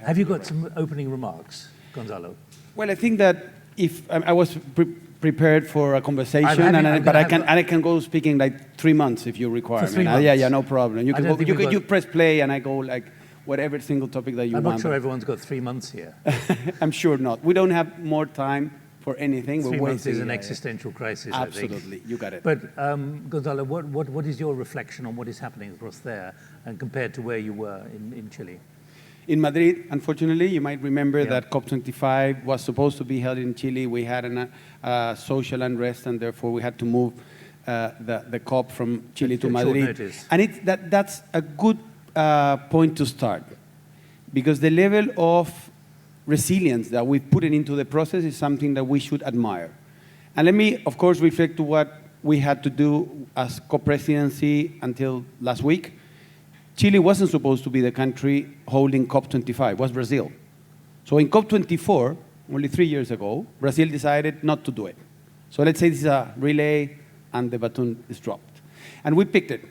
Have you got some opening remarks, Gonzalo? Well, I think that if I was prepared for a conversation, but I can go speaking like 3 months if you require. For 3 months? Yeah, no problem. You press play and I go like whatever single topic that you want. I'm not sure everyone's got 3 months here. I'm sure not. We don't have more time for anything. 3 months is an existential crisis, Absolutely, I think. you got it. But Gonzalo, what is your reflection on what is happening across there and compared to where you were in Chile? In Madrid, unfortunately, you might remember that COP25 was supposed to be held in Chile. We had a social unrest, and therefore we had to move the COP from Chile to Madrid. Short notice. And that's a good point to start, because the level of resilience that we've put into the process is something that we should admire. And let me, of course, reflect to what we had to do as co-presidency until last week. Chile wasn't supposed to be the country holding COP25, it was Brazil. So in COP24, only 3 years ago, Brazil decided not to do it. So let's say this is a relay and the baton is dropped. And we picked it.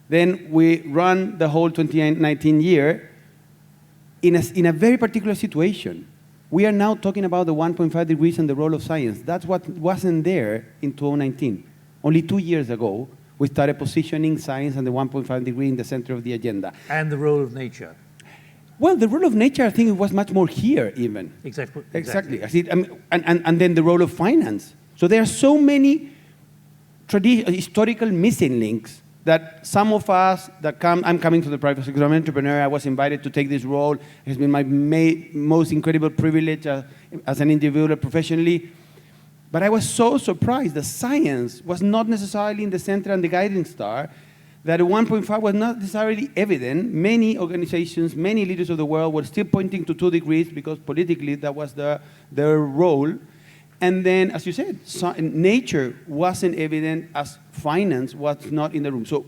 Then we run the whole 2019 year in a very particular situation. We are now talking about the 1.5 degrees and the role of science. That's what wasn't there in 2019. Only 2 years ago, we started positioning science and the 1.5 degree in the center of the agenda. And the role of nature. Well, the role of nature, I think it was much more here even. Exactly. And then the role of finance. So there are so many historical missing links that some of us that I'm coming from the private sector, I'm an entrepreneur, I was invited to take this role. It's been my most incredible privilege as an individual professionally. But I was so surprised that science was not necessarily in the center and the guiding star, that 1.5 was not necessarily evident. Many organizations, many leaders of the world were still pointing to 2 degrees because politically that was their role. And then, as you said, nature wasn't evident as finance was not in the room. So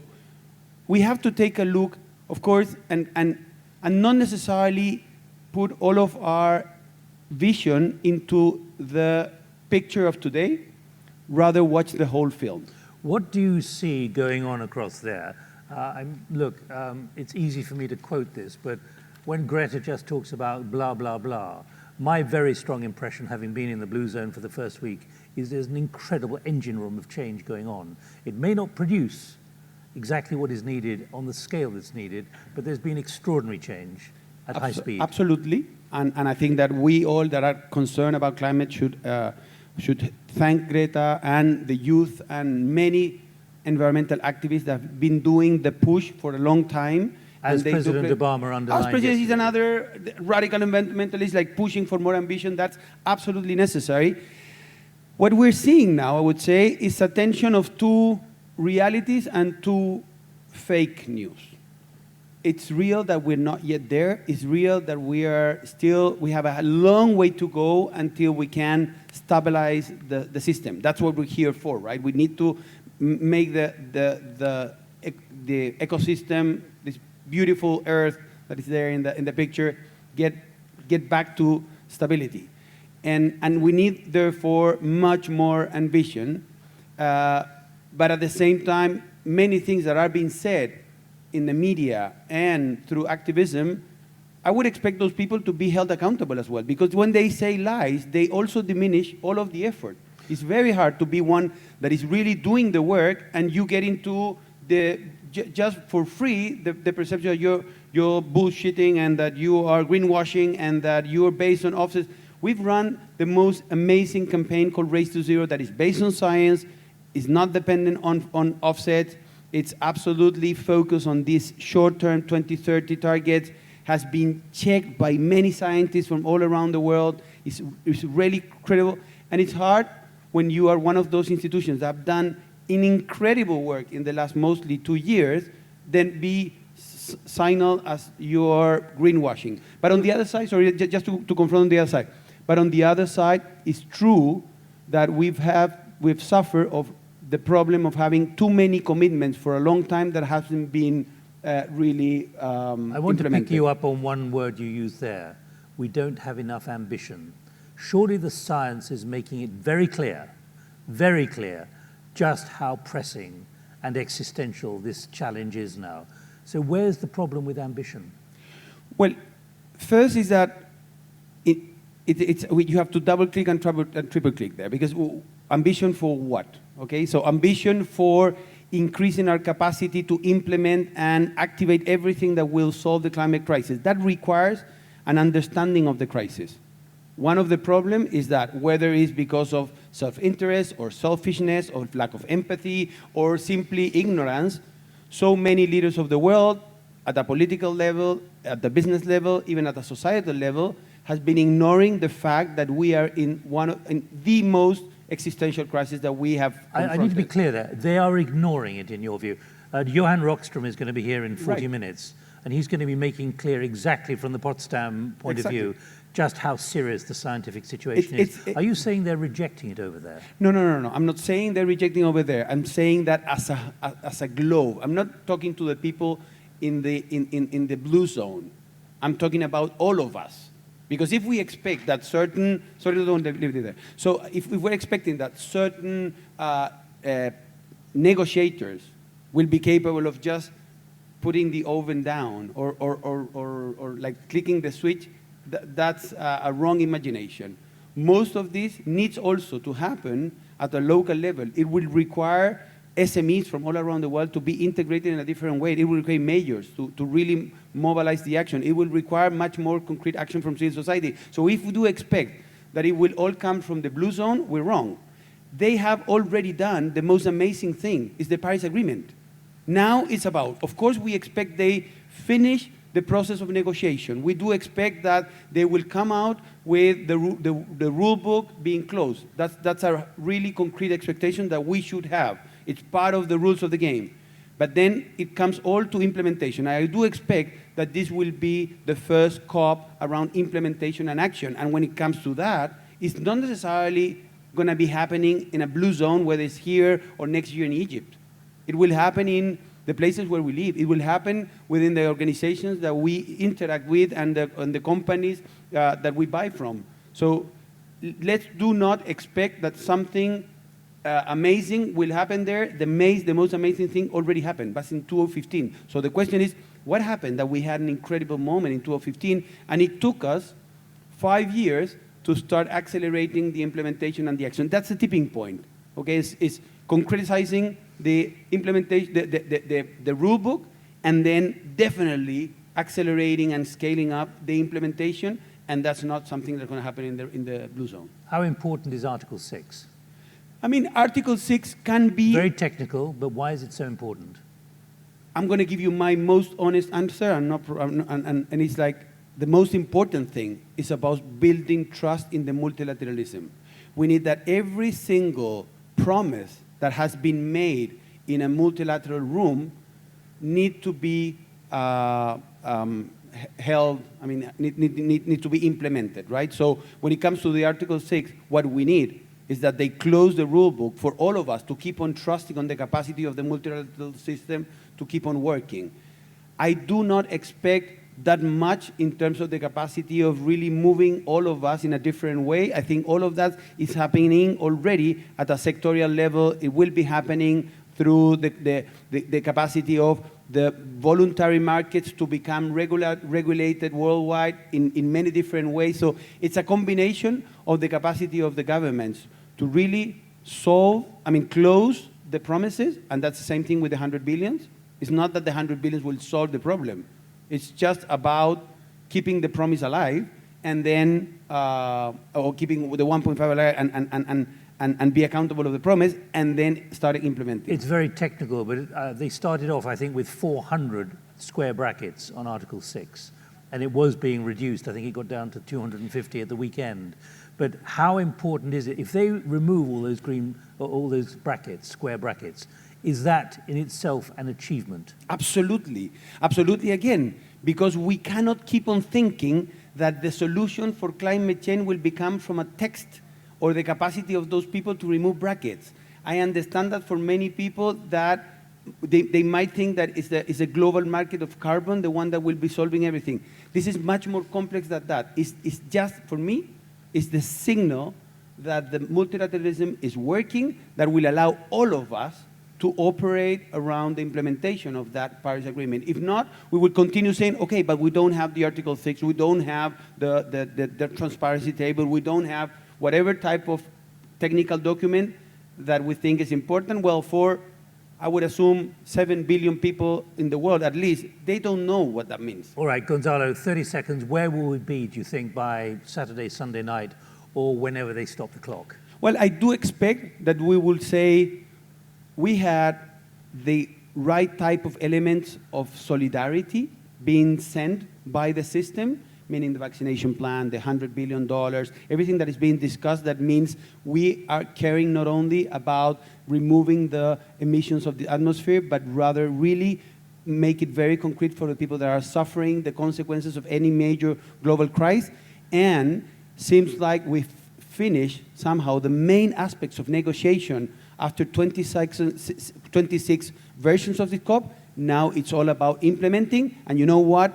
we have to take a look, of course, and not necessarily put all of our vision into the picture of today, rather watch the whole film. What do you see going on across there? Look, it's easy for me to quote this, but when Greta just talks about blah, blah, blah, my very strong impression, having been in the Blue Zone for the first week, is there's an incredible engine room of change going on. It may not produce exactly what is needed on the scale that's needed, but there's been extraordinary change at high speed. Absolutely, and I think that we all that are concerned about climate should thank Greta and the youth and many environmental activists that have been doing the push for a long time. As President Obama underlined. As President, he's another radical environmentalist, like pushing for more ambition. That's absolutely necessary. What we're seeing now, I would say, is a tension of 2 realities and 2 fake news. It's real that we're not yet there. It's real that we have a long way to go until we can stabilize the system. That's what we're here for, right? We need to make the ecosystem, this beautiful earth that is there in the picture, get back to stability. And we need, therefore, much more ambition. But at the same time, many things that are being said in the media and through activism, I would expect those people to be held accountable as well, because when they say lies, they also diminish all of the effort. It's very hard to be one that is really doing the work and you get into just for free the perception that you're bullshitting and that you are greenwashing and that you're based on offsets. We've run the most amazing campaign called Race to Zero that is based on science, is not dependent on offsets. It's absolutely focused on these short-term 2030 targets, has been checked by many scientists from all around the world. It's really credible. And it's hard when you are one of those institutions that have done an incredible work in the last mostly 2 years, then be signaled as you are greenwashing. But on the other side, sorry, just to confront on the other side, but on the other side, it's true that we've suffered of the problem of having too many commitments for a long time that hasn't been really I want to pick you up on one word you used there. We don't have enough ambition. Surely the science is making it very clear, just how pressing and existential this challenge is now. So where's the problem with ambition? Well, First is that you have to double click and triple click there, because ambition for what? Okay, so ambition for increasing our capacity to implement and activate everything that will solve the climate crisis. That requires an understanding of the crisis. One of the problems is that whether it's because of self-interest or selfishness or lack of empathy or simply ignorance, so many leaders of the world at a political level, at the business level, even at a societal level, has been ignoring the fact that we are in the most existential crisis that we have confronted. I need to be clear there. They are ignoring it, in your view. Johan Rockström is going to be here in 40 minutes, and he's going to be making clear exactly from the Potsdam point of view just how serious the scientific situation is. Are you saying they're rejecting it over there? No. I'm not saying they're rejecting over there. I'm saying that as a globe. I'm not talking to the people in the blue zone. I'm talking about all of us. Because if we expect that certain, don't leave it there. So if we're expecting that certain negotiators will be capable of just putting the oven down or like clicking the switch, that's a wrong imagination. Most of this needs also to happen at a local level. It will require SMEs from all around the world to be integrated in a different way. It will require majors to really mobilize the action. It will require much more concrete action from civil society. So if we do expect that it will all come from the blue zone, we're wrong. They have already done the most amazing thing, is the Paris Agreement. Now it's about, of course we expect they finish the process of negotiation. We do expect that they will come out with the rule book being closed. That's a really concrete expectation that we should have. It's part of the rules of the game. But then it comes all to implementation. I do expect that this will be the first COP around implementation and action. And when it comes to that, it's not necessarily going to be happening in a blue zone, whether it's here or next year in Egypt. It will happen in the places where we live. It will happen within the organizations that we interact with and the companies that we buy from. So let's do not expect that something amazing will happen there. The most amazing thing already happened, but in 2015. So the question is, what happened that we had an incredible moment in 2015, and it took us 5 years to start accelerating the implementation and the action? That's the tipping point. Okay, it's concretizing the implementation, the rule book, and then definitely accelerating and scaling up the implementation, and that's not something that's going to happen in the blue zone. How important is Article 6? I mean, Article 6 can be... Very technical, but why is it so important? I'm going to give you my most honest answer, and it's like the most important thing is about building trust in the multilateralism. We need that every single promise that has been made in a multilateral room need to be held, I mean, need to be implemented, right? So when it comes to the Article 6, what we need is that they close the rule book for all of us to keep on trusting on the capacity of the multilateral system to keep on working. I do not expect that much in terms of the capacity of really moving all of us in a different way. I think all of that is happening already at a sectorial level. It will be happening through the capacity of the voluntary markets to become regulated worldwide in many different ways. So it's a combination of the capacity of the governments to really close the promises, and that's the same thing with the 100 billions. It's not that the 100 billions will solve the problem. It's just about keeping the promise alive, and then, or keeping the 1.5 alive and be accountable of the promise, and then start implementing. It's very technical, but they started off, I think, with 400 square brackets on Article 6, and it was being reduced. I think it got down to 250 at the weekend. But how important is it, if they remove all those brackets, square brackets, is that in itself an achievement? Absolutely. Absolutely, again, because we cannot keep on thinking that the solution for climate change will become from a text or the capacity of those people to remove brackets. I understand that for many people that they might think that it's a global market of carbon, the one that will be solving everything. This is much more complex than that. It's just, for me, it's the signal that the multilateralism is working, that will allow all of us to operate around the implementation of that Paris Agreement. If not, we will continue saying, okay, but we don't have the Article 6, we don't have the transparency table, we don't have whatever type of technical document that we think is important. Well, for, I would assume, 7 billion people in the world at least, they don't know what that means. All right, Gonzalo, 30 seconds. Where will we be, do you think, by Saturday, Sunday night, or whenever they stop the clock? Well, I do expect that we will say we had the right type of elements of solidarity being sent by the system, meaning the vaccination plan, the $100 billion, everything that is being discussed. That means we are caring not only about removing the emissions of the atmosphere, but rather really make it very concrete for the people that are suffering the consequences of any major global crisis. And seems like we've finished somehow the main aspects of negotiation after 26 versions of the COP. Now it's all about implementing. And you know what?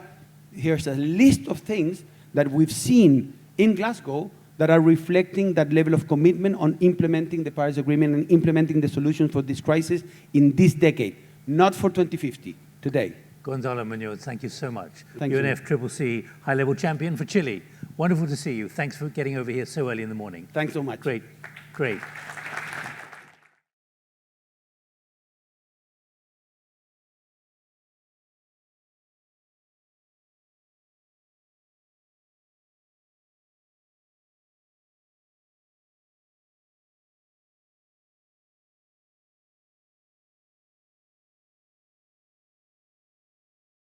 Here's a list of things that we've seen in Glasgow that are reflecting that level of commitment on implementing the Paris Agreement and implementing the solutions for this crisis in this decade, not for 2050, today. Gonzalo Muñoz, thank you so much. Thank you. UNFCCC High-Level Champion for Chile. Wonderful to see you. Thanks for getting over here so early in the morning. Thanks so much. Great, great.